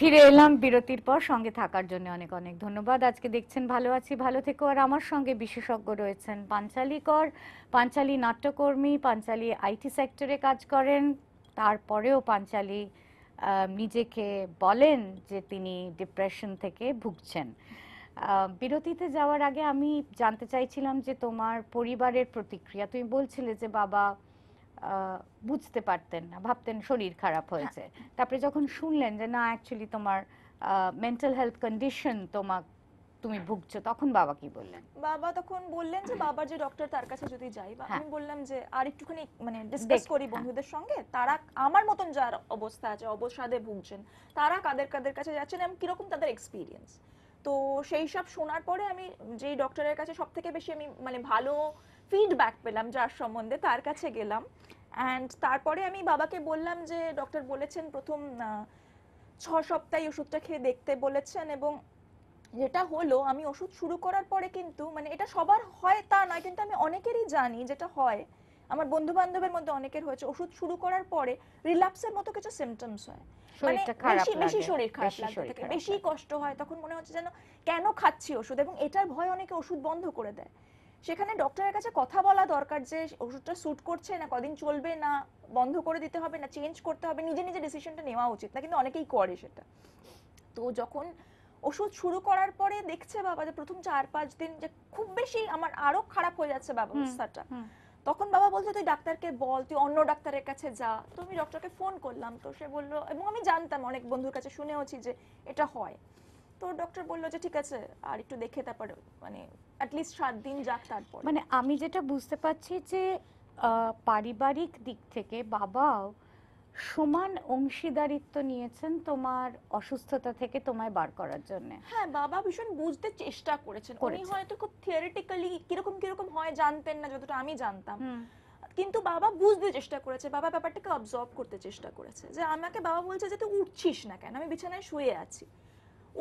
ফিরে এলাম বিরতির পর। সঙ্গে থাকার জন্য অনেক অনেক ধন্যবাদ। আজকে দেখছেন ভালো আছি ভালো থেকো, আর আমার সঙ্গে বিশেষজ্ঞ রয়েছেন পাঞ্চালী কর। পাঞ্চালী নাট্যকর্মী, পাঞ্চালী আইটি সেক্টরে কাজ করেন, তারপরেও পাঞ্চালী নিজেকে বলেন যে তিনি ডিপ্রেশন থেকে ভুগছেন। বিরতিতে যাওয়ার আগে আমি জানতে চাইছিলাম যে তোমার পরিবারের প্রতিক্রিয়া। তুমি বলছিলে যে বাবা বুঝতে পারতেন না, ভাবতেন শরীর খারাপ হয়েছে, তারপরে যখন শুনলেন যে না অ্যাকচুয়ালি তোমার মেন্টাল হেলথ কন্ডিশন তুমি ভুগছো, তখন বাবা কি বললেন? বাবা তখন বললেন যে বাবার যে ডক্টর তার কাছে যদি যাই, বা আমি বললাম যে আর একটুখানি মানে ডিসকাস করি বন্ধুদের সঙ্গে, তারা আমার মতন যার অবস্থা আছে, অবসাদে ভুগছেন, তারা কাদের কাদের কাছে যাচ্ছেন এবং কিরকম তাদের এক্সপিরিয়েন্স। তো সেই সব শোনার পরে আমি যেই ডক্টরের কাছে সব থেকে বেশি আমি মানে ভালো ফিডব্যাক পেলাম যার সম্বন্ধে, তার কাছে গেলাম। অ্যান্ড তারপরে আমি বাবাকে বললাম যে ডক্টর বলেছেন প্রথম 6 সপ্তাহ ওষুধটা খেয়ে দেখতে বলেছেন, এবং যেটা হলো আমি ওষুধ শুরু করার পরে কিন্তু মানে এটা সবার হয় তা নয়, কিন্তু আমি অনেকেরই জানি যেটা হয়, আমার বন্ধু বান্ধবের মধ্যে অনেকের হয়েছে, ওষুধ শুরু করার পরে রিল্যাপসের মতো কিছু সিমটমস হয়, মানে বেশি বেশি শরীর খারাপ লাগতে থাকে, বেশি কষ্ট হয়, তখন মনে হচ্ছে যেন কেন খাচ্ছি ওষুধ, এবং এটার ভয় অনেকে ওষুধ বন্ধ করে দেয়। সেখানে ডক্টরের কাছে কথা বলা দরকার যে ওষুধটা স্যুট করছে না, কদিন চলবে না, বন্ধ করে দিতে হবে না চেঞ্জ করতে হবে, নিজে নিজে ডিসিশনটা নেওয়া উচিত না, কিন্তু অনেকেই করে সেটা। তো যখন ওষুধ শুরু করার পরে দেখছে বাবা যে প্রথম 4-5 দিন যে খুব বেশি আমার আরো খারাপ হয়ে যাচ্ছে বাবা অবস্থাটা, তখন বাবা বলছে তুই ডাক্তারকে বল, তুই অন্য ডাক্তারের কাছে যা। তো আমি ডক্টরকে ফোন করলাম, তো সে বললো, এবং আমি জানতাম অনেক বন্ধুর কাছে শুনেওছি যে এটা হয়, তো ডক্টর বললো যে ঠিক আছে আর একটু দেখে তারপরে মানে অ্যাটলিস্ট 7 দিন যাক। তারপর মানে আমি যেটা বুঝতে পারছি যে পারিবারিক দিক থেকে বাবাও সমান অংশীদারিত্ব নিয়েছেন তোমার অসুস্থতা থেকে তোমায় বার করার জন্য। হ্যাঁ, বাবা ভীষণ বুঝতে চেষ্টা করেছেন। উনি হয়তো খুব থিওরিটিক্যালি কিরকম কিরকম হয় জানতেন না যতটা আমি জানতাম, কিন্তু বাবা বুঝতে চেষ্টা করেছে, বাবা ব্যাপারটাকে অবজার্ভ করতে চেষ্টা করেছে। যে আমাকে বাবা বলছে যে তুই উঠছিস না কেন, আমি বিছানায় শুয়ে আছি,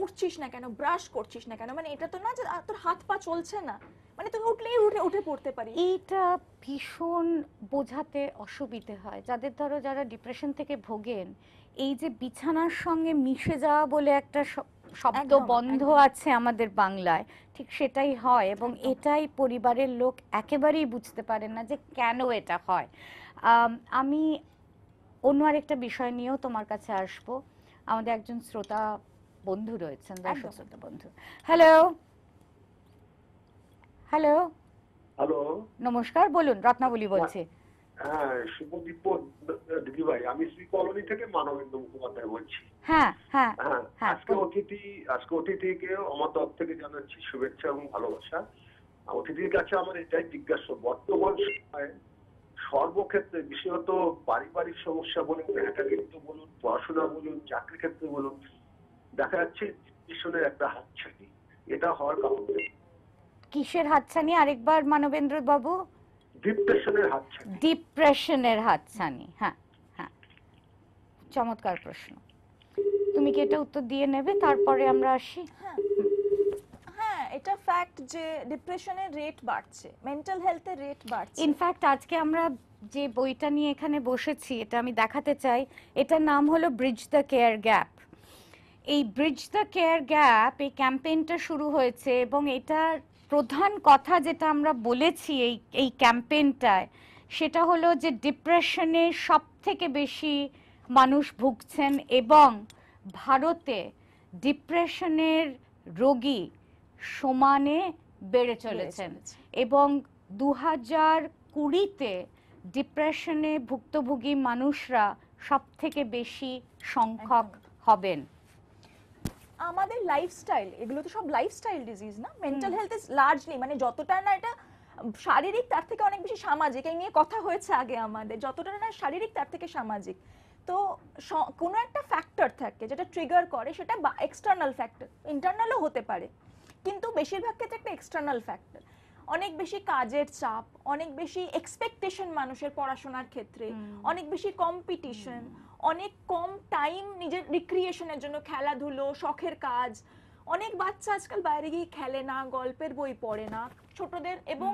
উঠছিস না কেন, ব্রাশ করছিস না কেন, মানে এটা তো না যে তোর হাত পা চলছে না, মানে তুমি উঠলেই উঠে উঠে পড়তে পারি। এইটা ভীষণ বোঝাতে অসুবিধে হয় যাদের, ধরো যারা ডিপ্রেশন থেকে ভোগেন, এই যে বিছানার সঙ্গে মিশে যাওয়া বলে একটা শব্দ বন্ধ আছে আমাদের বাংলায়, ঠিক সেটাই হয়, এবং এটাই পরিবারের লোক একেবারেই বুঝতে পারেন না যে কেন এটা হয়। আমি অন্য আরেকটা বিষয় নিয়েও তোমার কাছে আসবো। আমাদের একজন শ্রোতা বন্ধু রয়েছেন, দর্শক শ্রোতা বন্ধু। হ্যালো হ্যালো হ্যালো, নমস্কার, বলুন, রত্নাবলী বলছি। হ্যাঁ শুভদীপ দিদি ভাই, আমি শ্রী কলোনি থেকে মানবেন্দ্র মুখোপাধ্যায় বলছি। হ্যাঁ হ্যাঁ হ্যাঁ, হ্যাঁ, আজকে অতিথিকে আমার তরফ থেকে জানাচ্ছি শুভেচ্ছা এবং ভালোবাসা। অতিথির কাছে আমার এটাই জিজ্ঞাসা, বর্তমান সময়ে সর্বক্ষেত্রে বিশেষত পারিবারিক সমস্যা বলুন, একাকিত্ব বলুন, পড়াশোনা বলুন, চাকরি ক্ষেত্রে বলুন, দেখা যাচ্ছে ডিপ্রেশনের একটা হাতছানি। এটা হওয়ার কারণ কিসের হাতছানি আরেকবার মানবেন্দ্র বাবু? ডিপ্রেশনের হাতছানি। ডিপ্রেশনের হাতছানি, হ্যাঁ হ্যাঁ, চমৎকার প্রশ্ন। তুমি কি এটা উত্তর দিয়ে নেবে, তারপরে আমরা আসি? হ্যাঁ, এটা ফ্যাক্ট যে ডিপ্রেশনের রেট বাড়ছে, মেন্টাল হেলথের রেট বাড়ছে। ইনফ্যাক্ট আজকে আমরা যে বইটা নিয়ে এখানে বসেছি, এটা আমি দেখাতে চাই, এটার নাম হলো ব্রিজ দ্য কেয়ার গ্যাপ। এই ব্রিজ দ্য কেয়ার গ্যাপ, এই ক্যাম্পেইনটা শুরু হয়েছে, এবং এটার প্রধান কথা যেটা আমরা বলেছি এই ক্যাম্পেইনটায়, সেটা হলো যে ডিপ্রেশনে সব থেকে বেশি মানুষ ভুগছেন, এবং ভারতে ডিপ্রেশনের রোগী সমানে বেড়ে চলেছেন, এবং 2020-তে ডিপ্রেশনে ভুক্তভোগী মানুষরা সব থেকে বেশি সংখ্যক হবেন। আমাদের লাইফস্টাইল, এগুলো তো সব লাইফস্টাইল ডিজিজ না, মেন্টাল হেলথ ইজ লার্জলি মানে যতটা না এটা শারীরিক তার থেকে অনেক বেশি সামাজিক, এই নিয়ে কথা হয়েছে আগে আমাদের, যতটা না শারীরিক তার থেকে সামাজিক। তো কোনো একটা ফ্যাক্টর থাকে যেটা ট্রিগার করে, সেটা এক্সটার্নাল ফ্যাক্টর, ইন্টারনালও হতে পারে, কিন্তু বেশিরভাগ ক্ষেত্রে একটা এক্সটার্নাল ফ্যাক্টর। অনেক বেশি কাজের চাপ, অনেক বেশি এক্সপেকটেশন মানুষের পড়াশোনার ক্ষেত্রে, অনেক বেশি কম্পিটিশন, অনেক কম টাইম নিজের রিক্রিয়েশনের জন্য, খেলাধুলো, শখের কাজ। অনেক বাচ্চা আজকাল বাইরে গিয়ে খেলে না, গল্পের বই পড়ে না ছোটদের, এবং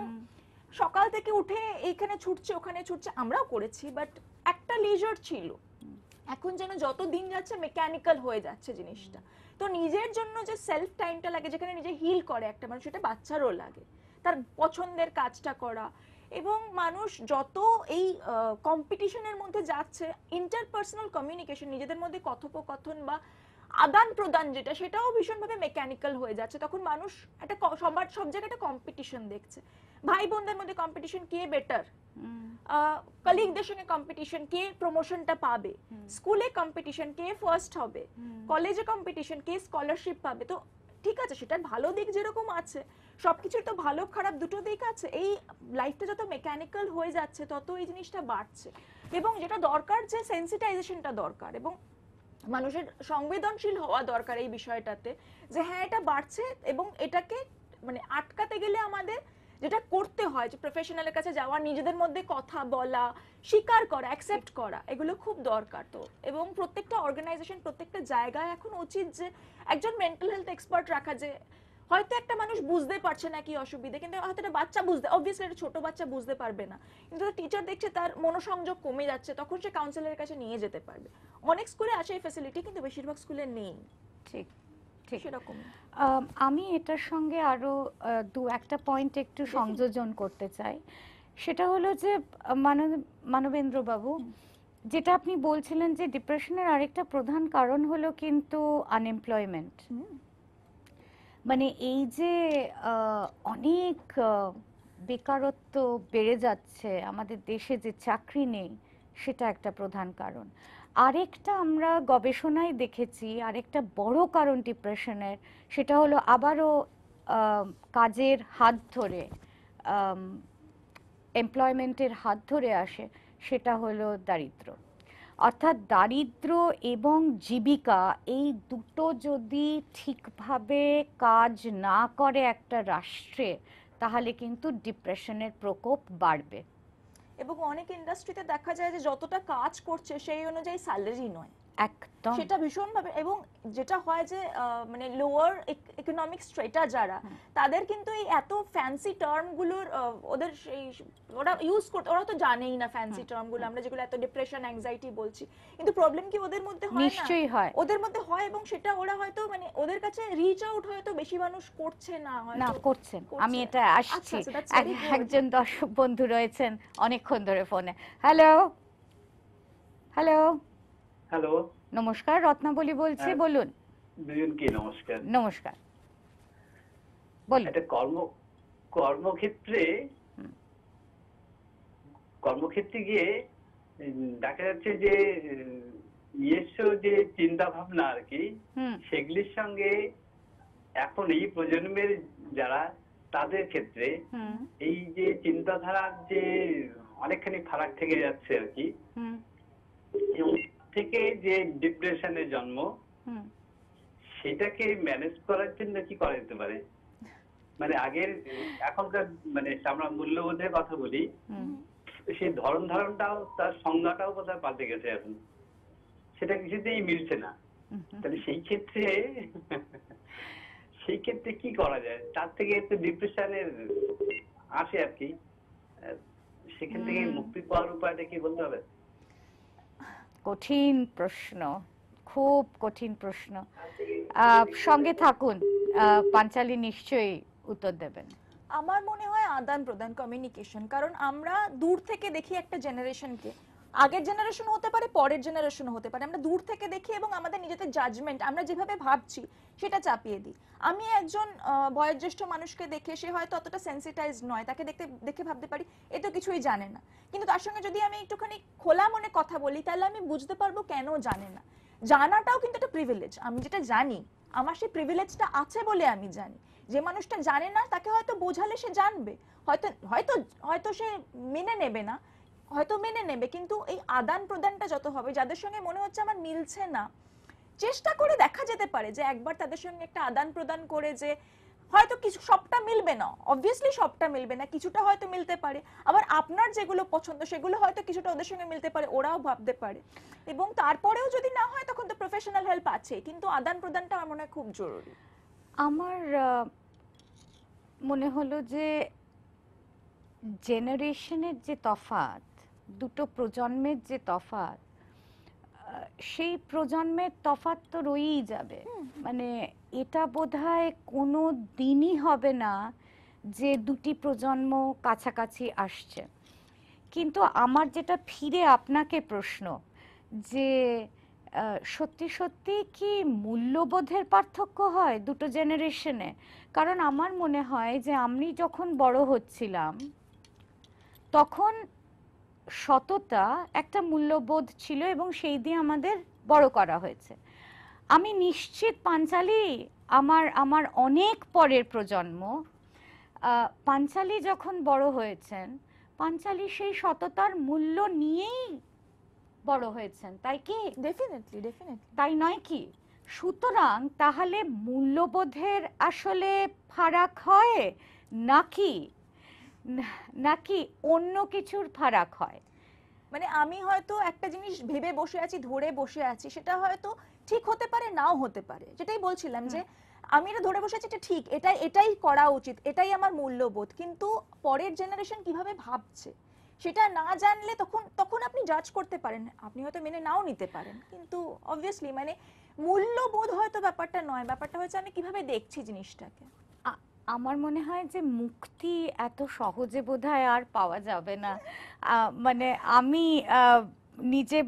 সকাল থেকে উঠে এইখানে ছুটছে ওখানে ছুটছে, আমরাও করেছি, বাট একটা লিজার ছিল, এখন যেন যত দিন যাচ্ছে মেকানিক্যাল হয়ে যাচ্ছে জিনিসটা। তো নিজের জন্য যে সেলফ টাইমটা লাগে, যেখানে নিজে হিল করে একটা মানুষ, সেটা বাচ্চারও লাগে, তার পছন্দের কাজটা করা। এবং মানুষ যত এই কম্পিটিশনের মধ্যে যাচ্ছে, ইন্টারপার্সোনাল কমিউনিকেশন, নিজেদের মধ্যে কথোপকথন বা আদান প্রদান যেটা, সেটাও ভীষণভাবে মেকানিক্যাল হয়ে যাচ্ছে। তখন মানুষ একটা সবার সব জায়গায় একটা কম্পিটিশন দেখছে, ভাই বোনদের মধ্যে কম্পিটিশন, কে বেটার, কলিগদের সঙ্গে কম্পিটিশন, কে প্রমোশনটা পাবে, স্কুলে কম্পিটিশন, কে ফার্স্ট হবে, কলেজে কম্পিটিশন, কে স্কলারশিপ পাবে। তো ঠিক আছে, সেটার ভালো দিক যেরকম আছে, সবকিছুর তো ভালো খারাপ দুটো দিক আছে। এই লাইফটা যত মেকানিক্যাল হয়ে যাচ্ছে তত এই জিনিসটা বাড়ছে। এবং যেটা দরকার, যে সেন্সিটাইজেশনটা দরকার এবং মানুষের সংবেদনশীল হওয়া দরকার এই বিষয়টাতে, যে হ্যাঁ এটা বাড়ছে এবং এটাকে মানে আটকাতে গেলে আমাদের যেটা করতে হয়, যে প্রফেশনালের কাছে যাওয়া, নিজেদের মধ্যে কথা বলা, স্বীকার করা, অ্যাকসেপ্ট করা, এগুলো খুব দরকার। তো এবং প্রত্যেকটা অর্গানাইজেশন, প্রত্যেকটা জায়গায় এখন উচিত যে একজন মেন্টাল হেলথ এক্সপার্ট রাখা। যে হয়তো একটা মানুষ বুঝতে পারছে না কি অসুবিধা, কিন্তু হয়তো একটা বাচ্চা বুঝতে, অবভিয়াসলি একটা ছোট বাচ্চা বুঝতে পারবে না, কিন্তু টিচার দেখছে তার মনোসংযোগ কমে যাচ্ছে, তখন সে কাউন্সিলরের কাছে নিয়ে যেতে পারবে। অনেক স্কুলে আছে এই ফ্যাসিলিটি, কিন্তু বেশিরভাগ স্কুলে নেই। ঠিক ঠিক। সেরকম আমি এটার সঙ্গে আরো দু একটা পয়েন্ট একটু সংযোজন করতে চাই। সেটা হলো যে মানবেন্দ্র বাবু, যেটা আপনি বলছিলেন যে ডিপ্রেশনের আরেকটা প্রধান কারণ হলো কিন্তু আনএমপ্লয়মেন্ট। মানে এই যে অনেক বেকারত্ব বেড়ে যাচ্ছে আমাদের দেশে, যে চাকরি নেই, সেটা একটা প্রধান কারণ। আরেকটা আমরা গবেষণায় দেখেছি, আরেকটা বড় কারণ ডিপ্রেশনের, সেটা হলো আবারও কাজের হাত ধরে, এমপ্লয়মেন্টের হাত ধরে আসে, সেটা হলো দারিদ্র্য। অর্থাৎ দারিদ্র্য এবং জীবিকা, এই দুটো যদি ঠিকভাবে কাজ না করে একটা রাষ্ট্রে, তাহলে কিন্তু ডিপ্রেশনের প্রকোপ বাড়বে। এবং অনেক ইন্ডাস্ট্রিতে দেখা যায় যে যতটা কাজ করছে সেই অনুযায়ী স্যালারি নয়, একদম সেটা ভীষণভাবে। এবং যেটা হয় যে মানে লোয়ার ইকোনমিক স্ট্রেটা যারা, তাদের কিন্তু এই এত ফ্যান্সি টার্মগুলোর ওদের সেই ওরা ইউজ করতে, ওরা তো জানেই না ফ্যান্সি টার্মগুলো, আমরা যেগুলো এত ডিপ্রেশন অ্যাংজাইটি বলছি। কিন্তু প্রবলেম কি ওদের মধ্যে হয় না? নিশ্চয়ই হয়, ওদের মধ্যে হয়, এবং সেটা ওরা হয়তো মানে ওদের কাছে রিচ আউট হয়তো বেশি মানুষ করছে না, না হয়তো করছেন। আমি এটা আসছি, আচ্ছা, that's very good. একজন দর্শক বন্ধু রয়েছেন অনেকক্ষণ ধরে ফোনে। হ্যালো হ্যালো হ্যালো, নমস্কার, রত্নাবলী বলছি, হ্যাঁ। বলুন। দুজনকে নমস্কার। নমস্কার, বলুন। একটা কর্মক্ষেত্রে গিয়ে দেখা যাচ্ছে যে নিজস্ব যে চিন্তা ভাবনা আর কি, সেগুলির সঙ্গে এখন এই প্রজন্মের যারা, তাদের ক্ষেত্রে এই যে চিন্তাধারার যে অনেকখানি ফারাক থেকে যাচ্ছে আর কি, থেকে যে ডিপ্রেশনের জন্ম, সেটাকে ম্যানেজ করার জন্য কি করা যেতে পারে? মানে আগের এখনকার মানে আমরা মূল্যবোধের কথা বলি, সেই ধারণটাও, তার সংজ্ঞাটাও বোধহয় পাল্টে গেছে এখন, সেটা কিছুতেই মিলছে না। তাহলে সেই ক্ষেত্রে কি করা যায়? তার থেকে একটু ডিপ্রেশনের আসে আর কি, সেখান থেকে মুক্তি পাওয়ার উপায়টা কি বলতে হবে? কঠিন প্রশ্ন, খুব কঠিন প্রশ্ন। সঙ্গে থাকুন, পাঞ্চালী নিশ্চয়ই উত্তর দেবেন। আমার মনে হয় আদান প্রদান, কমিউনিকেশন। কারণ আমরা দূর থেকে দেখি একটা জেনারেশনকে, আগের জেনারেশন হতে পারে, পরের জেনারেশন হতে পারে, আমরা দূর থেকে দেখি এবং আমাদের নিজেদের জাজমেন্ট, আমরা যেভাবে ভাবছি সেটা চাপিয়ে দিই। আমি একজন বয়োজ্যেষ্ঠ মানুষকে দেখে, সে হয়তো অতটা সেন্সিটাইজড নয়, তাকে দেখে ভাবতে পারি এ তো কিছুই জানে না, কিন্তু তার সঙ্গে যদি আমি একটুখানি খোলা মনে কথা বলি, তাহলে আমি বুঝতে পারবো কেন জানে না। জানাটাও কিন্তু একটা প্রিভিলেজ। আমি যেটা জানি, আমার সেই প্রিভিলেজটা আছে বলে আমি জানি। যে মানুষটা জানে না, তাকে হয়তো বোঝালে সে জানবে, হয়তো হয়তো হয়তো সে মেনে নেবে না, হয়তো মেনে নেবে, কিন্তু এই আদান প্রদানটা যত হবে, যাদের সঙ্গে মনে হচ্ছে আমার মিলছে না, চেষ্টা করে দেখা যেতে পারে যে একবার তাদের সঙ্গে একটা আদান প্রদান করে, যে হয়তো কিছু, সবটা মিলবে না, অবভিয়াসলি সবটা মিলবে না, কিছুটা হয়তো মিলতে পারে, আবার আপনার যেগুলো পছন্দ সেগুলো হয়তো কিছুটা ওদের সঙ্গে মিলতে পারে, ওরাও ভাবতে পারে। এবং তারপরেও যদি না হয়, তখন তো প্রফেশনাল হেল্প আছে, কিন্তু আদান প্রদানটা আমার মনে হয় খুব জরুরি। আমার মনে হলো যে জেনারেশনের যে তফাৎ, দুটো প্রজন্মের যে তফাৎ, সেই প্রজন্মের তফাৎ তো রয়েই যাবে। মানে এটা বোধহয় কোনো দিনই হবে না যে দুটি প্রজন্ম কাছাকাছি আসছে। কিন্তু আমার যেটা ফিরে আপনাকে প্রশ্ন, যে সত্যি সত্যি কি মূল্যবোধের পার্থক্য হয় দুটো জেনারেশনে? কারণ আমার মনে হয় যে আমি যখন বড় হচ্ছিলাম তখন সততা একটা মূল্যবোধ ছিল এবং সেই দিয়ে আমাদের বড় করা হয়েছে। আমি নিশ্চিত পাঞ্চালি আমার আমার অনেক পরের প্রজন্ম, পাঞ্চালি যখন বড় হয়েছেন পাঞ্চালি সেই সততার মূল্য নিয়েই বড় হয়েছেন, তাই কি? Definitely definitely. তাই নয় কি? সুতরাং তাহলে মূল্যবোধের আসলে ফারাক হয় নাকি নাকি অন্য কিছুর ফারাক হয়? মানে আমি হয়তো একটা জিনিস ভেবে বসে আছি, ধরে বসে আছি, সেটা হয়তো ঠিক হতে পারে, নাও হতে পারে। যেটাই বলছিলাম যে আমি এটা ধরে বসে আছি, এটা ঠিক, এটাই করা উচিত, এটাই আমার মূল্যবোধ, কিন্তু পরের জেনারেশন কিভাবে ভাবছে সেটা না জানলে তখন তখন আপনি জাজ করতে পারেন, আপনি হয়তো মেনে নাও নিতে পারেন, কিন্তু অবভিয়াসলি মানে মূল্যবোধ হয়তো ব্যাপারটা নয়, ব্যাপারটা হচ্ছে আমি কিভাবে দেখছি জিনিসটাকে। আমার মনে হয় যে মুক্তি এত সহজে বোধহয় আর পাওয়া যাবে না। মানে আমি নিজে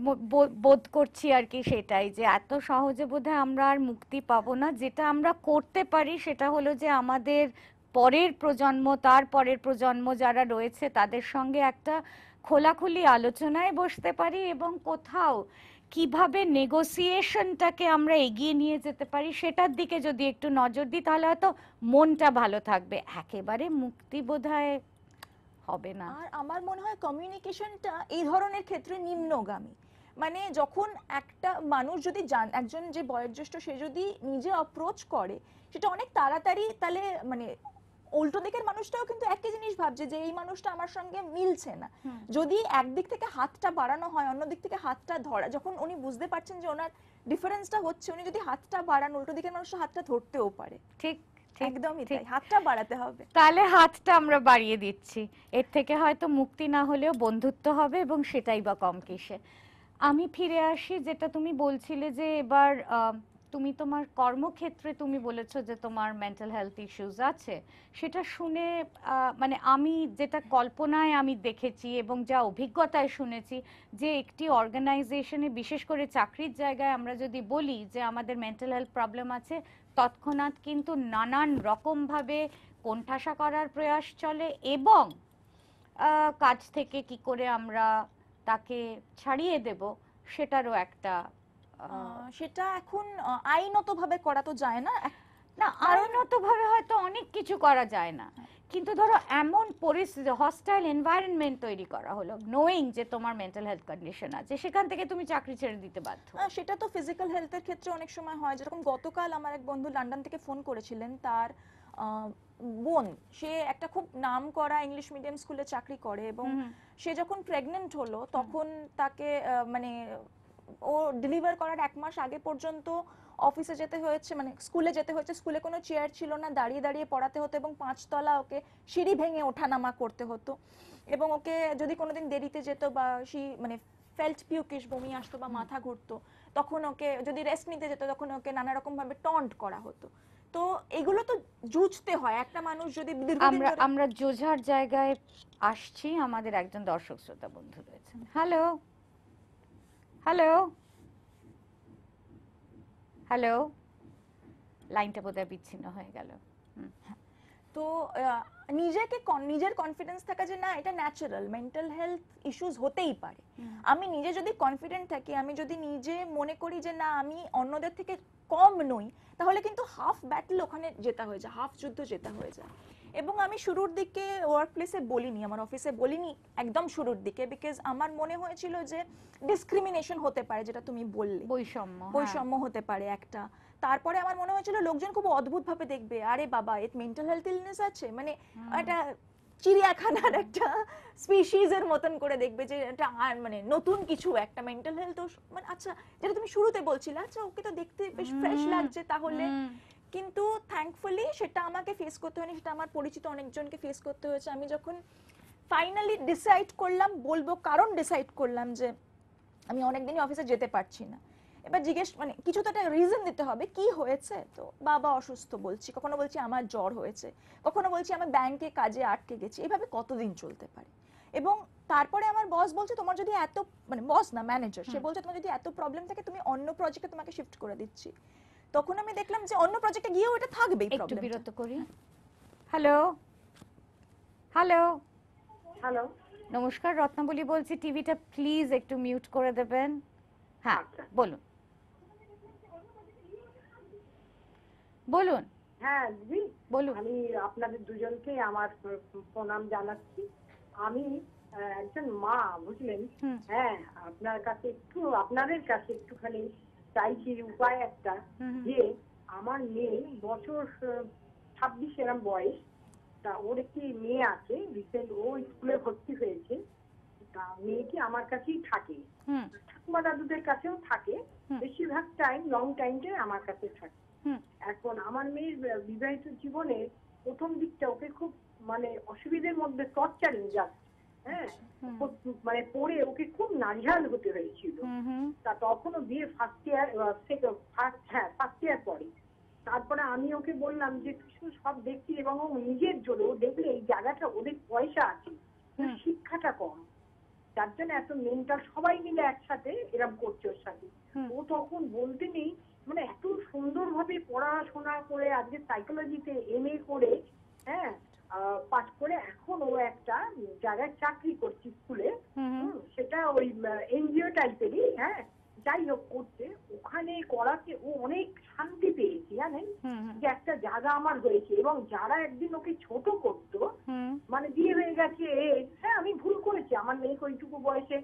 বোধ করছি আর কি সেটাই, যে এত সহজে বোধহয় আমরা আর মুক্তি পাবো না। যেটা আমরা করতে পারি সেটা হলো যে আমাদের পরের প্রজন্ম, তার পরের প্রজন্ম যারা রয়েছে তাদের সঙ্গে একটা খোলাখুলি আলোচনায় বসতে পারি এবং কোথাও কিভাবে নেগোসিয়েশনটাকে আমরা এগিয়ে নিয়ে যেতে পারি সেটার দিকে যদি একটু নজর দিই তাহলে হয়তো মনটা ভালো থাকবে। একেবারে মুক্তি বোধহয় হবে না। আর আমার মনে হয় কমিউনিকেশনটা এই ধরনের ক্ষেত্রে নিম্নগামী। মানে যখন একটা মানুষ যদি একজন যে বয়োজ্যেষ্ঠ সে যদি নিজে অ্যাপ্রোচ করে সেটা অনেক তাড়াতাড়ি, তাহলে মানে উল্টো দিকের মানুষটাও কিন্তু একই জিনিস ভাবছে যে এই মানুষটা আমার সঙ্গে মিলছে না। যদি একদিক থেকে হাতটা বাড়ানো হয়, অন্য দিক থেকে হাতটা ধরা, যখন উনি বুঝতে পারছেন যে ওনার ডিফারেন্সটা হচ্ছে, উনি যদি হাতটা বাড়ান উল্টো দিকের মানুষটা হাতটা ধরতেও পারে। ঠিক, একদমই তাই, হাতটা বাড়াতে হবে। তাহলে হাতটা আমরা বাড়িয়ে দিচ্ছি। এর থেকে হয়তো মুক্তি না হলেও বন্ধুত্ব হবে, এবং সেটাই বা কম কিসে। আমি ফিরে আসি যেটা তুমি বলছিলে যে এবার তুমি তোমার কর্মক্ষেত্রে তুমি বলেছো যে তোমার মেন্টাল হেলথ ইস্যুস আছে। সেটা শুনে মানে আমি যেটা কল্পনায় আমি দেখেছি এবং যা অভিজ্ঞতায় শুনেছি, যে একটি অর্গানাইজেশনে বিশেষ করে চাকরির জায়গায় আমরা যদি বলি যে আমাদের মেন্টাল হেলথ প্রবলেম আছে, তৎক্ষণাৎ কিন্তু নানান রকমভাবে কোণঠাসা করার প্রয়াস চলে এবং কাজ থেকে কি করে আমরা তাকে ছাড়িয়ে দেব সেটারও একটা সেটা এখন আইনতভাবে করা তো যায় না। না, আইনতভাবে হয়তো অনেক কিছু করা যায় না, কিন্তু ধরো এমন পরিস্থিতি, হস্টাইল এনভায়রনমেন্ট তৈরি করা হলো নোয়িং যে তোমার মেন্টাল হেলথ কন্ডিশন আছে, সেখান থেকে তুমি চাকরি ছেড়ে দিতে বাধ্য। সেটা তো ফিজিক্যাল হেলথের ক্ষেত্রে অনেক সময় হয়। যেরকম গতকাল আমার এক বন্ধু লন্ডন থেকে ফোন করেছিলেন, তার বোন, সে একটা খুব নাম করা ইংলিশ মিডিয়াম স্কুলে চাকরি করে, এবং সে যখন প্রেগনেন্ট হলো তখন তাকে মানে ও ডেলিভার করার 1 মাস আগে পর্যন্ত অফিসে যেতে হয়েছে, মানে স্কুলে যেতে হয়েছে, স্কুলে কোনো চেয়ার ছিল না, দাঁড়িয়ে দাঁড়িয়ে পড়াতে হতো, এবং 5 তলা ওকে সিঁড়ি ভেঙে ওঠানামা করতে হতো, এবং ওকে যদি কোনোদিন দেরিতে যেত বা মানে ফেল্ট পিউকিশ, বমি আসতো বা মাথা ঘুরতো, তখন ওকে যদি রেস্ট নিতে যেত তখন ওকে নানা রকম ভাবে টন্ট করা হতো। তো এগুলো তো জুঝতে হয় একটা মানুষ যদি দীর্ঘদিন ধরে। আমরা জোঝার জায়গায় আসছি। আমাদের একজন দর্শক শ্রোতা বন্ধু রয়েছেন। হ্যালো হ্যালো হ্যালো, লাইনটা বোধহয় বিচ্ছিন্ন হয়ে গেল। তো নিজের কনফিডেন্স থাকা যে না, এটা ন্যাচারাল, মেন্টাল হেলথ ইস্যুস হতেই পারে। আমি নিজে যদি কনফিডেন্ট থাকি, আমি যদি নিজে মনে করি যে না আমি অন্যদের থেকে কম নই, তাহলে কিন্তু হাফ ব্যাটল ওখানে জেতা হয়ে যায়, হাফ যুদ্ধ জেতা হয়ে যায়। এবং আমি শুরুর দিকে ওয়ার্ক প্লেসে বলিনি, আমার অফিসে বলিনি একদম শুরুর দিকে, বিকজ আমার মনে হয়েছিল যে ডিসক্রিমিনেশন হতে পারে, যেটা তুমি বললে বৈষম্য হতে পারে একটা। তারপরে আমার মনে হয়েছিল লোকজন খুব অদ্ভুত ভাবে দেখবে, আরে বাবা এর মেন্টাল হেলথ ইলনেস আছে, মানে একটা চিড়িয়াখানার একটা স্পিসিস এর মতন করে দেখবে, যে এটা মানে নতুন কিছু একটা মেন্টাল হেলথ, মানে আচ্ছা যেটা তুমি শুরুতে বলছিলে, আচ্ছা ওকে তো দেখতে বেশ ফ্রেশ লাগছে তাহলে। কিন্তু থ্যাঙ্কফুলি সেটা আমাকে ফেস করতে হয়নি, সেটা আমার পরিচিত অনেকজনকে ফেস করতে হয়েছে। আমি যখন ফাইনালি ডিসাইড করলাম বলবো, কারণ ডিসাইড করলাম যে আমি অনেকদিনই অফিসে যেতে পারছি না। এবার জিজ্ঞেস মানে কিছু তো একটা রিজন দিতে হবে কি হয়েছে। তো বাবা অসুস্থ বলছি, কখনো বলছি আমার জ্বর হয়েছে, কখনো বলছি আমি ব্যাংকে কাজে আটকে গেছি। এভাবে কতদিন চলতে পারে? এবং তারপরে আমার বস বলছে তোমার যদি এত, মানে বস না ম্যানেজার, সে বলছে তোমার যদি এত প্রবলেম থাকে তুমি অন্য প্রজেক্টে তোমাকে শিফট করে দিচ্ছি। তখন আমি দেখলাম যে অন্য প্রজেক্টে গিয়েও এটা থাকবেই একটু প্রবলেম। বিরত করি। হ্যালো হ্যালো হ্যালো, নমস্কার, রত্নাবলী বলছি। টিভিটা প্লিজ একটু মিউট করে দেবেন। হ্যাঁ বলুন বলুন হ্যাঁ দিদি, বলুন। আমি আপনাদের দুজনকে আমার প্রণাম জানাচ্ছি। আমি একজন মা, বুঝলেন। হ্যাঁ, আপনাদের কাছে একটুখানি চাইছি উপায় একটা, যে আমার মেয়ে বছর 26 এরম বয়স, তা ওর একটি মেয়ে আছে, রিসেন্ট ও স্কুলে ভর্তি হয়েছে। তা মেয়েটি আমার কাছেই থাকে, ঠাকুমা দাদুদের কাছেও থাকে, বেশিরভাগ টাইম লং টাইমটাই আমার কাছে থাকে। এখন আমার মেয়ের বিবাহিত জীবনে প্রথম দিকটা ওকে খুব মানে অসুবিধার মধ্যে টর্চারিং যাচ্ছে। হ্যাঁ, মানে পড়ে ওকে খুব নাজেহাল হতে হয়েছিল। তা তখনও বিয়ে ফার্স্ট ইয়ার পরে। তারপরে আমি ওকে বললাম যে তুই সব দেখছি, এবং ও নিজের জন্য ও দেখলে এই জায়গাটা ওদের পয়সা আছে, শিক্ষাটা কম, যার জন্য এত মেন্টাল সবাই মিলে একসাথে এরকম করছে ওর সাথে। ও তখন বলতে নেই, মানে এত সুন্দরভাবে পড়াশোনা করে আজকে সাইকোলজিতে MA করে, হ্যাঁ পাস করে এখন ও একটা জায়গায় চাকরি করছে স্কুলে। সেটা ওই NGO টাইপেরই, হ্যাঁ যাই হোক করছে। ওখানে করাতে ও অনেক শান্তি পেয়েছে, জানেন, যে একটা জায়গা আমার হয়েছে। এবং যারা একদিন ওকে ছোট করতো, মানে বিয়ে হয়ে গেছে, হ্যাঁ আমি ভুল করেছি, আমার মেয়েকে ওইটুকু বয়সে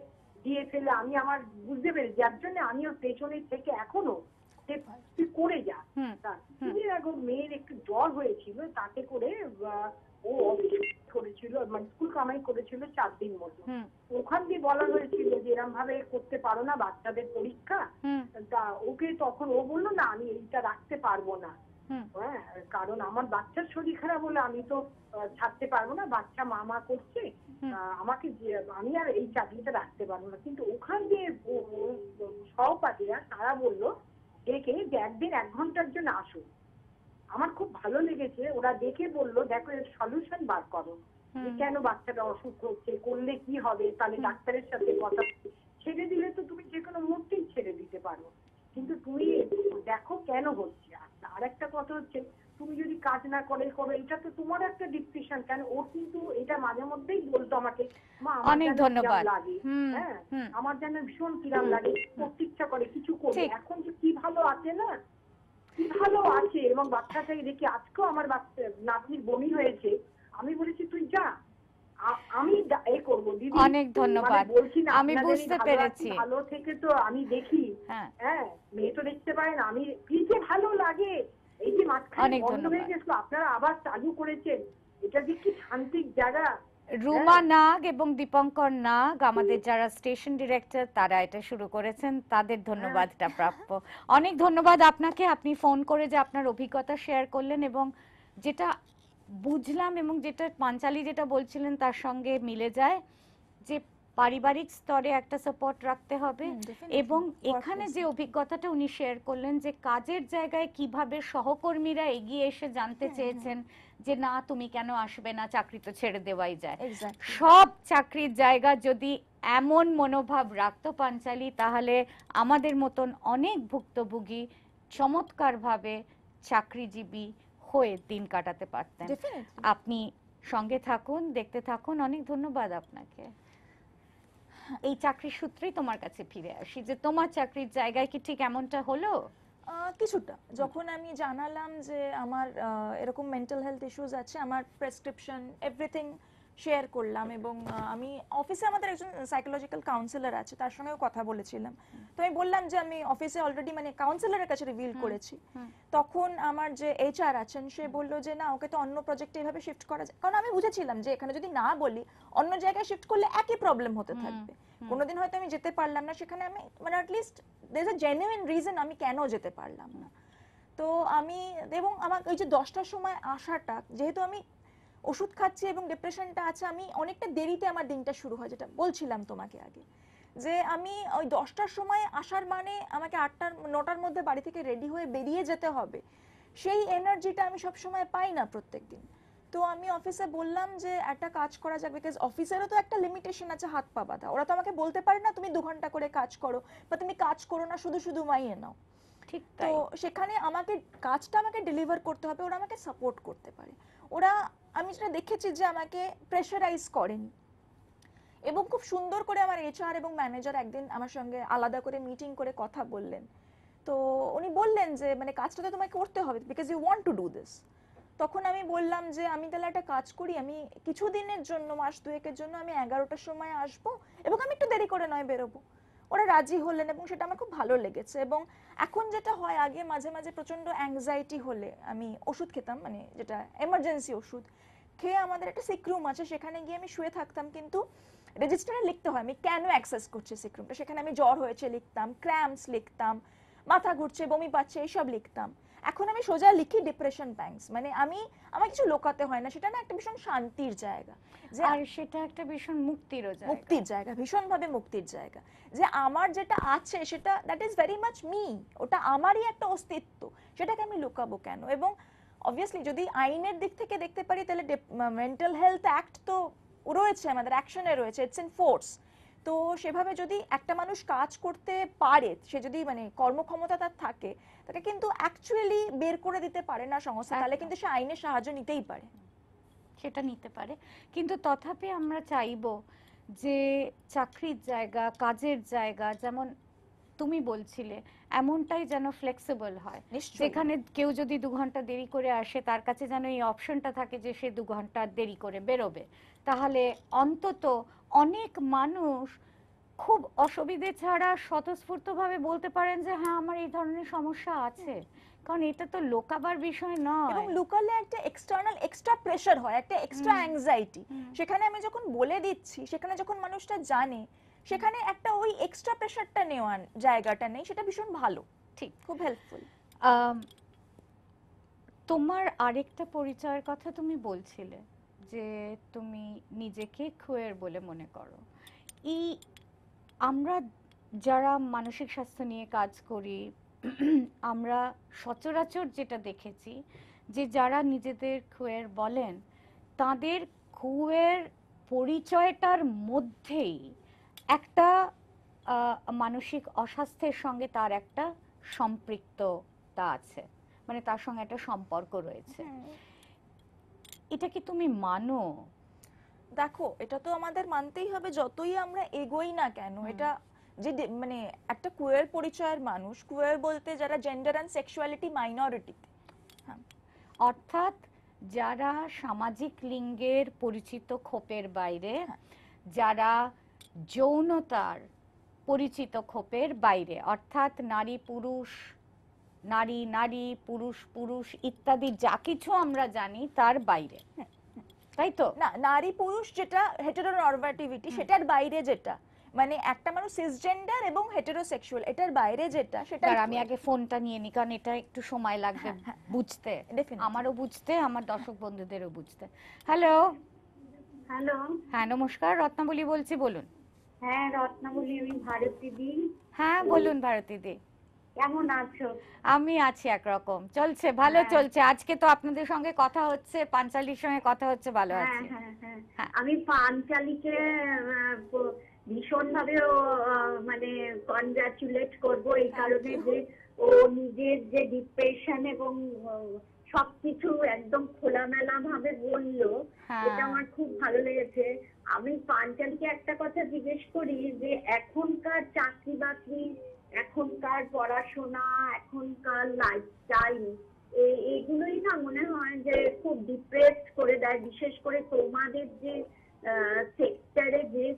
দিয়ে ফেলে আমি আমার বুঝতে পেরেছি, যার জন্য আমি ওর পেছনে থেকে এখনো তুই করে যা। এখন মেয়ের একটু জ্বর হয়েছিল, তাতে করে ও অফিস করেছিল, মানে স্কুল কামাই করেছিল 4 দিন মতো। ওখান দিয়ে বলা হয়েছিল যে এরম ভাবে করতে পারো না, বাচ্চাদের পরীক্ষা। তা ওকে তখন ও বললো না আমি এইটা রাখতে পারবো না, হ্যাঁ কারণ আমার বাচ্চার শরীর খারাপ হলে আমি তো ছাড়তে পারবো না, বাচ্চা মামা করছে, আমাকে আমি আর এই চাকরিটা রাখতে পারবো না। কিন্তু ওখান দিয়ে সহপাঠীরা তারা বললো ডেকে যে একদিন 1 ঘন্টার জন্য আসো। আমার খুব ভালো লেগেছে, ওরা দেখে বললো দেখো এর সলিউশন বার করো, যে কেন বাচ্চাটা অসুখ হচ্ছে, করলে কি হবে, তাহলে ডাক্তারের সাথে কথা ছেড়ে দিলে তো তুমি যে কোনো মুহূর্তেই ছেড়ে দিতে পারো, কিন্তু তুমি দেখো কেন হচ্ছে। আর একটা কথা হচ্ছে, তুমি যদি কাজ না করে এটা তো তোমার একটা ডিসিশন। কেন ও কিন্তু এটা মাঝে মধ্যেই বলতো আমাকে, মা অনেক ধন্যবাদ লাগে, হ্যাঁ আমার যেন ভীষণ কিরাম লাগে, করতে ইচ্ছা করে কিছু করি। এখন যে কি ভালো আছে না, কি ভালো আছে, এবং বাচ্চাটাকে দেখি আজকেও আমার নাতনির বমি হয়েছে, আমি বলেছি তুই যা, আমি এ করবো দিদি। অনেক ধন্যবাদ, বলছি না আমি বুঝতে পেরেছি। ভালো থেকে তো আমি দেখি, হ্যাঁ মেয়ে তো দেখতে পারে না, আমি কি যে ভালো লাগে। এই যে মাঝখানে বন্ধ হয়ে গেছিল, আপনারা আবার চালু করেছেন, এটা যে কি শান্তির জায়গা। রুমা নাগ এবং দীপঙ্কর নাগ আমাদের যারা স্টেশন ডিরেক্টর, তারা এটা শুরু করেছেন, তাদের ধন্যবাদটা প্রাপ্য। অনেক ধন্যবাদ আপনাকে, আপনি ফোন করে যে আপনার অভিজ্ঞতা শেয়ার করলেন, এবং যেটা বুঝলাম এবং যেটা পাঞ্চালি যেটা বলছিলেন তার সঙ্গে মিলে যায়, যে পারিবারিক স্তরে একটা সাপোর্ট রাখতে হবে। এবং এখানে যে অভিজ্ঞতাটা উনি শেয়ার করলেন, যে কাজের জায়গায় কিভাবে সহকর্মীরা এগিয়ে এসে জানতে চেয়েছেন যে না তুমি কেন আসবে না, চাকরি তো ছেড়ে দেওয়াই যায়। সব চাকরির জায়গা যদি এমন মনোভাব রাখতো পাঞ্চালি, তাহলে আমাদের মতন অনেক ভুক্তভোগী চমৎকারভাবে চাকরিজীবী হয়ে দিন কাটাতে পারতেন। আপনি সঙ্গে থাকুন, দেখতে থাকুন। অনেক ধন্যবাদ আপনাকে। এই চাকরির সূত্রেই তোমার কাছে ফিরে আসি, যে তোমার চাকরির জায়গায় কি ঠিক এমনটা হলো? কিছুটা। যখন আমি জানালাম যে আমার এরকম মেন্টাল হেলথ ইস্যুস আছে, আমার প্রেসক্রিপশন এভরিথিং শেয়ার করলাম, এবং আমি অফিসে আমাদের একজন সাইকোলজিক্যাল কাউন্সিলর আছে, তার সঙ্গেও কথা বলেছিলাম। তো আমি বললাম যে আমি অফিসে অলরেডি মানে কাউন্সিলরের কাছে রিভিল করেছি। তখন আমার যে HR আছেন সে বললো যে না, ওকে তো অন্য প্রজেক্টে এভাবে শিফট করা যায়। কারণ আমি বুঝেছিলাম যে এখানে যদি না বলি, অন্য জায়গায় শিফট করলে একই প্রবলেম হতে থাকবে। কোনোদিন হয়তো আমি যেতে পারলাম না, সেখানে আমি মানে at least there is a genuine reason আমি কেন যেতে পারলাম না। তো আমি, এবং আমার ওই যে 10টার সময় আসাটা, যেহেতু আমি ওষুধ খাচ্ছি এবং ডিপ্রেশনটা আছে, আমি অনেকটা দেরিতে আমার দিনটা শুরু হয়, যেটা বলছিলাম তোমাকে আগে। যে আমি ওই 10টার সময় আসার মানে আমাকে 8টা 9টার মধ্যে বাড়ি থেকে রেডি হয়ে বেরিয়ে যেতে হবে, সেই এনার্জিটা আমি সব সময় পাই না প্রত্যেকদিন। তো আমি অফিসে বললাম যে একটা কাজ করা যাক, বিকজ অফিসেরও তো একটা লিমিটেশন আছে হাত পা বাঁধা। ওরা তো আমাকে বলতে পারে না তুমি 2 ঘন্টা করে কাজ করো বা তুমি কাজ করো না, শুধু শুধু মাইনে নাও। ঠিক তো তাই। সেখানে কাজটা আমাকে ডেলিভার করতে হবে, ওরা আমাকে সাপোর্ট করতে পারে। ওরা, আমি যেটা দেখেছি যে আমাকে প্রেশারাইজ করেনি, এবং খুব সুন্দর করে আমার এইচআর এবং ম্যানেজার একদিন আমার সঙ্গে আলাদা করে মিটিং করে কথা বললেন। তো উনি বললেন যে মানে কাজটা তো তোমাকে করতে হবে because you want to do this. তখন আমি বললাম যে আমি তাহলে একটা কাজ করি, আমি কিছুদিনের জন্য, মাস 2-1-এর জন্য আমি 11টার সময় আসবো এবং আমি একটু দেরি করে নয় বেরোবো। ওরা রাজি হলেন এবং সেটা আমার খুব ভালো লেগেছে। এবং এখন যেটা হয়, আগে মাঝে মাঝে প্রচন্ড অ্যাংজাইটি হলে আমি ওষুধ খেতাম, মানে যেটা এমার্জেন্সি ওষুধ খেয়ে আমাদের একটা সিক রুম আছে, সেখানে গিয়ে আমি শুয়ে থাকতাম, কিন্তু রেজিস্টারে লিখতে হয় আমি কেন অ্যাক্সেস করছি সিক রুমটা। সেখানে আমি জ্বর হয়েছে লিখতাম, ক্র্যাম্পস লিখতাম, মাথা ঘুরছে, বমি পাচ্ছে, এইসব লিখতাম। এখন আমি সোজা লিখি ডিপ্রেশন প্যাংস, মানে আমার কিছু লোকাতে হয় না, সেটা না একটা ভীষণ শান্তির জায়গা, যে আর সেটা একটা ভীষণ মুক্তিরও জায়গা। মুক্তির জায়গা, ভীষণভাবে মুক্তির জায়গা, যে আমার যেটা আছে সেটা that is very much me, ওটা আমারই একটা অস্তিত্ব, সেটাকে আমি লুকাবো কেন? এবং অবভিয়াসলি যদি আইনের দিক থেকে দেখতে পারি তাহলে মেন্টাল হেলথ অ্যাক্ট তো রয়েছে, আমাদের অ্যাকশনে রয়েছে, ইটস ইন ফোর্স। তো সেভাবে যদি একটা মানুষ কাজ করতে পারে, সে যদি মানে কর্মক্ষমতা তার থাকে, তাকে কিন্তু অ্যাকচুয়ালি বের করে দিতে পারে না সংস্থা, তাহলে কিন্তু সে আইনের সাহায্য নিতেই পারে। সেটা নিতে পারে, কিন্তু তথাপি আমরা চাইবো যে চাকরির জায়গা, কাজের জায়গা, যেমন তুমি বলছিলে, এমনটাই যেন ফ্লেক্সিবল হয়, নিশ্চয়ই। যেখানে কেউ যদি 2 ঘন্টা দেরি করে আসে তার কাছে যেন এই অপশনটা থাকে যে সে 2 ঘন্টা দেরি করে বেরোবে। তাহলে অন্তত অনেক মানুষ খুব অসুবিধে ছাড়া স্বতঃস্ফূর্তভাবে বলতে পারেন যে হ্যাঁ আমার এই ধরনের সমস্যা আছে, কারণ এটা তো লোকাবার বিষয় নয়। এবং লুকালে একটা এক্সটার্নাল এক্সট্রা প্রেশার হয়, একটা এক্সট্রা অ্যাংজাইটি। সেখানে আমি যখন বলে দিচ্ছি, সেখানে যখন মানুষটা জানে, সেখানে একটা ওই এক্সট্রা প্রেশারটা নেওয়ার জায়গাটা নেই, সেটা ভীষণ ভালো, ঠিক। খুব হেল্পফুল। তোমার আরেকটা পরিচয়ের কথা তুমি বলছিলে যে তুমি নিজেকে খুয়ের বলে মনে করো। এই আমরা যারা মানসিক স্বাস্থ্য নিয়ে কাজ করি, আমরা সচরাচর যেটা দেখেছি যে যারা নিজেদের খুয়ের বলেন, তাদের খুয়ের পরিচয়টার মধ্যেই একটা মানসিক অস্বাস্থ্যের সঙ্গে তার একটা সম্পৃক্ততা আছে, মানে তার সঙ্গে একটা সম্পর্ক রয়েছে। এটা কি তুমি মানো? দেখো, এটা তো আমাদের মানতেই হবে, যতই আমরা এগোই না কেন। এটা যে মানে একটা কুয়ার পরিচয়ের মানুষ, কুয়ার বলতে যারা জেন্ডার অ্যান্ড সেক্সুয়ালিটি মাইনরিটিতে, অর্থাৎ যারা সামাজিক লিঙ্গের পরিচিত খোপের বাইরে, যারা যৌনতার পরিচিত খোপের বাইরে, অর্থাৎ নারী পুরুষ, নারী নারী, পুরুষ পুরুষ ইত্যাদি যা কিছু আমরা জানি তার বাইরে, তাই তো? না, নারী পুরুষ যেটা হেটেরোনর্মাটিভিটি, সেটার বাইরে যেটা, মানে একটা মানুষ সিসজেন্ডার এবং হেটেরোসেক্সুয়াল, এটার বাইরে যেটা, সেটা। আমি আগে ফোনটা নিয়ে নি, কারণ এটা একটু সময় লাগবে বুঝতে, আমারও বুঝতে, আমার দর্শক বন্ধুদেরও বুঝতে। হ্যালো। হ্যালো। হ্যাঁ নমস্কার, রত্নাবলী বলছি, বলুন। হ্যাঁ রত্নাবলী, আমি ভারতী দি। হ্যাঁ বলুন ভারতী দি, কেমন আছো? আমি আছি একরকম, চলছে, ভালো চলছে। আজকে তো আপনাদের সঙ্গে কথা হচ্ছে, পাঞ্চালির সঙ্গে কথা হচ্ছে, ভালো আছি। হ্যাঁ, আমি পাঞ্চালিকে ভীষণ ভাবে মানে কনগ্রাচুলেট করব এই কারণে যে ও নিজের যে ডিপ্রেশন এবং সবকিছু একদম খোলামেলা ভাবে বললো, এটা আমার খুব ভালো লেগেছে। আমি পাঞ্চালিকে একটা কথা জিজ্ঞেস করি যে এখনকার চাকরি বাকরি, এখনকার পড়াশোনা, এখনকার লাইফস্টাইল, এইগুলোই না মনে হয় যে খুব ডিপ্রেসড করে দেয়, বিশেষ করে তোমাদের যে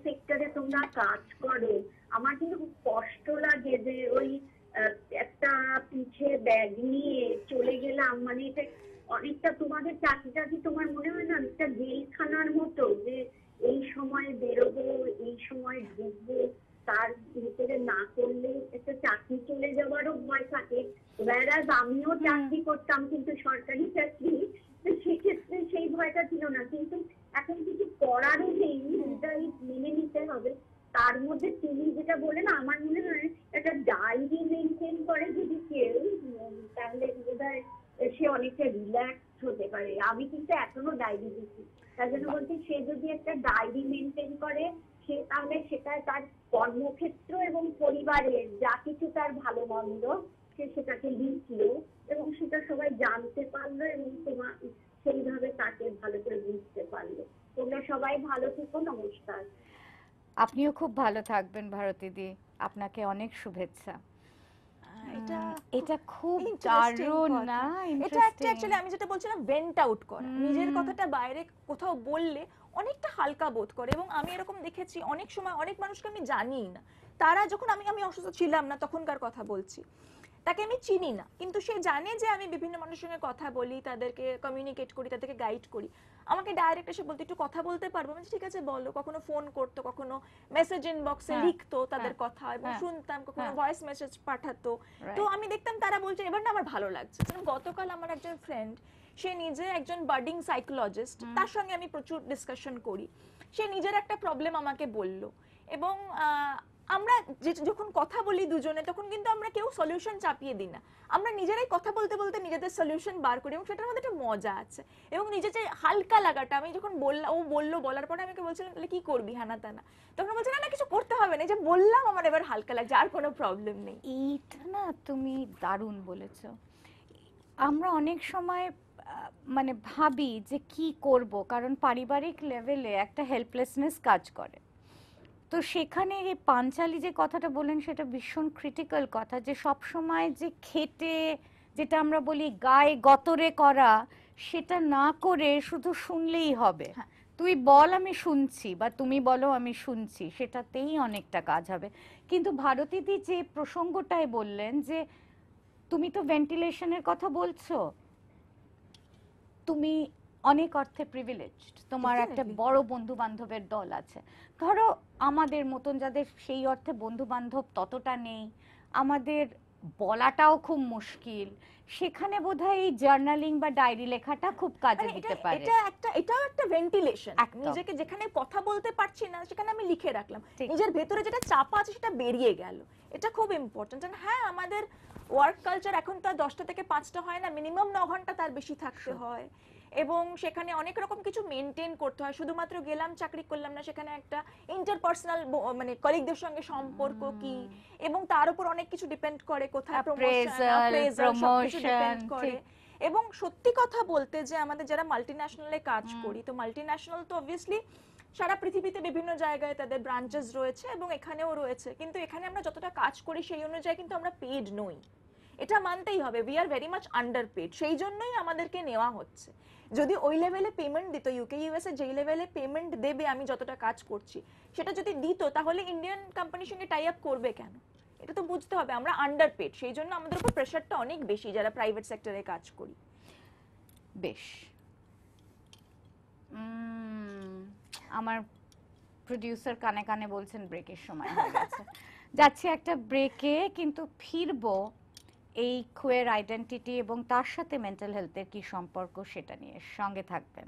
সেক্টরে তোমরা কাজ করো। আমার কিন্তু খুব কষ্ট লাগে যে ওই একটা পিঠে ব্যাগ নিয়ে চলে গেলাম, মানে এটা অনেকটা তোমাদের চাকরিটা কি তোমার মনে হয় না একটা জেলখানার মতো, যে এই সময় বেরোবো, এই সময় ঢুকবো, তার ভিতরে না করলে একটা চাকরি চলে যাওয়ারও ভয় থাকে। whereas আমিও চাকরি করতাম, কিন্তু সরকারি চাকরি, সেক্ষেত্রে সেই ভয়টা ছিল না। কিন্তু এখন কিছু করারও নেই, এটাই মেনে নিতে হবে। তার মধ্যে তুমি যেটা বলে না, আমার মনে হয় একটা ডায়েরি মেনটেন করে যদি কেউ, তাহলে বোধহয় সে অনেকটা রিল্যাক্স হতে পারে। আমি কিন্তু এখনো ডায়েরি দিচ্ছি, তার জন্য বলছি সে যদি একটা ডায়েরি মেনটেন করে, সে তাহলে সেটা তার কর্মক্ষেত্র এবং পরিবারের যা কিছু তার ভালো মন্দ সে সেটাকে লিখলো এবং সেটা সবাই জানতে পারলো এবং তোমার সেইভাবে তাকে ভালো করে বুঝতে পারলো। তোমরা সবাই ভালো থেকো, নমস্কার। আপনিও খুব ভালো থাকবেন ভারতীদি, আপনাকে অনেক শুভেচ্ছা। এটা এটা খুব interesting দারুণ কথা। না? এটা একটা ইন্টারেস্টিং। অ্যাকচুয়ালি আমি যেটা বলছিলাম ভেন্ট আউট করা, নিজের কথাটা বাইরে কোথাও বললে অনেকটা হালকা বোধ করে। এবং আমি এরকম দেখেছি অনেক সময় অনেক মানুষকে আমি জানিই না, তারা যখন আমি অসুস্থ ছিলাম না তখনকার কথা বলছি, তাকে আমি চিনি না, কিন্তু সে জানে যে আমি বিভিন্ন মানুষের সঙ্গে কথা বলি, তাদেরকে কমিউনিকেট করি, তাদেরকে গাইড করি। আমাকে ডাইরেক্ট এসে বলতে একটু কথা বলতে পারবো, আমি ঠিক আছে বলো। কখনো ফোন করতো, কখনো মেসেজ ইনবক্সে লিখতো তাদের কথা এবং শুনতাম, কখনো ভয়েস মেসেজ পাঠাতো। তো আমি দেখতাম তারা বলছে এবার না আমার ভালো লাগছে। যেমন গতকাল আমার একজন ফ্রেন্ড, সে নিজে একজন বার্ডিং সাইকোলজিস্ট, তার সঙ্গে আমি প্রচুর ডিসকাশন করি। সে নিজের একটা প্রবলেম আমাকে বলল এবং আমরা যখন কথা বলি দুজনে, তখন কিন্তু আমরা কেউ সলিউশন চাপিয়ে দিই না, আমরা নিজেরাই কথা বলতে বলতে নিজেদের সলিউশন বার করি এবং সেটার মধ্যে একটা মজা আছে। এবং নিজে যে হালকা লাগাটা, আমি যখন বললাম, ও বললো, বলার পরে আমি ওকে বলছিলাম তাহলে কি করবি হানা তানা, তখন বলছে না না কিছু করতে হবে না, এই যে বললাম আমার এবার হালকা লাগছে, আর কোনো প্রবলেম নেই। এইটা না তুমি দারুণ বলেছো। আমরা অনেক সময় মানে ভাবি যে কি করব, কারণ পারিবারিক লেভেলে একটা হেল্পলেসনেস কাজ করে। তো সেখানে এই পাঞ্চালি যে কথাটা বললেন সেটা ভীষণ ক্রিটিক্যাল কথা, যে সব সময় যে খেটে, যেটা আমরা বলি গায়ে গতরে করা, সেটা না করে শুধু শুনলেই হবে। তুই বল আমি শুনছি, বা তুমি বলো আমি শুনছি, সেটাতেই অনেকটা কাজ হবে। কিন্তু ভারতীদি যে প্রসঙ্গটাই বললেন যে তুমি তো ভেন্টিলেশনের কথা বলছো, তুমি অনেক অর্থে প্রিভিলেজড, তোমার একটা বড় বন্ধু বান্ধবের দল আছে। ধরো আমাদের মতন যাদের সেই অর্থে বন্ধু বান্ধব ততটা নেই, আমাদের বলাটাও খুব মুশকিল, সেখানে বোধহয় এই জার্নালিং বা ডায়েরি লেখাটা খুব কাজে দিতে পারে। এটাও একটা ভেন্টিলেশন। নিজেকে যেখানে কথা বলতে পারছি না সেখানে আমি লিখে রাখলাম, নিজের ভেতরে যেটা চাপা আছে সেটা বেরিয়ে গেল। এটা খুব ইম্পর্টেন্ট। হ্যাঁ, আমাদের ওয়ার্ক কালচার এখন তো আর 10টা থেকে 5টা হয় না, মিনিমাম 9 ঘন্টা তার বেশি থাকতে হয় এবং সেখানে অনেক রকম কিছু মেনটেন করতে হয়। শুধুমাত্র গেলাম চাকরি করলাম না, সেখানে একটা ইন্টারপার্সোনাল মানে কলিগদের সঙ্গে সম্পর্ক কি, এবং তার উপর অনেক কিছু ডিপেন্ড করে, কোথায় প্রমোশন ডিপেন্ড করে। এবং সত্যি কথা বলতে যে আমাদের যারা মাল্টিন্যাশনালে কাজ করি, তো মাল্টিন্যাশনাল তো অবভিয়াসলি সারা পৃথিবীতে বিভিন্ন জায়গায় তাদের ব্রাঞ্চেস রয়েছে এবং এখানেও রয়েছে, কিন্তু এখানে আমরা যতটা কাজ করি সেই অনুযায়ী কিন্তু আমরা পেড নই, এটা মানতেই হবে। We are very much underpaid, সেই জন্যই আমাদেরকে নেওয়া হচ্ছে। যদি ওই লেভেলে পেমেন্ট দিত, ইউকে ইউএসএ যেই লেভেলে পেমেন্ট দেবে আমি যতটা কাজ করছি সেটা যদি দিত, তাহলে ইন্ডিয়ান কোম্পানির সঙ্গে টাই আপ করবে কেন? এটা তো বুঝতে হবে আমরা আন্ডার পেড, সেই জন্য আমাদের উপর প্রেশারটা অনেক বেশি যারা প্রাইভেট সেক্টরে কাজ করি। বেশ, আমার প্রোডিউসার কানে কানে বলছেন ব্রেকের সময় হয়ে গেছে। যাচ্ছি একটা ব্রেকে, কিন্তু ফিরবো এই কোয়ার আইডেন্টিটি এবং তার সাথে মেন্টাল হেলথের কি সম্পর্ক সেটা নিয়ে। সঙ্গে থাকবেন।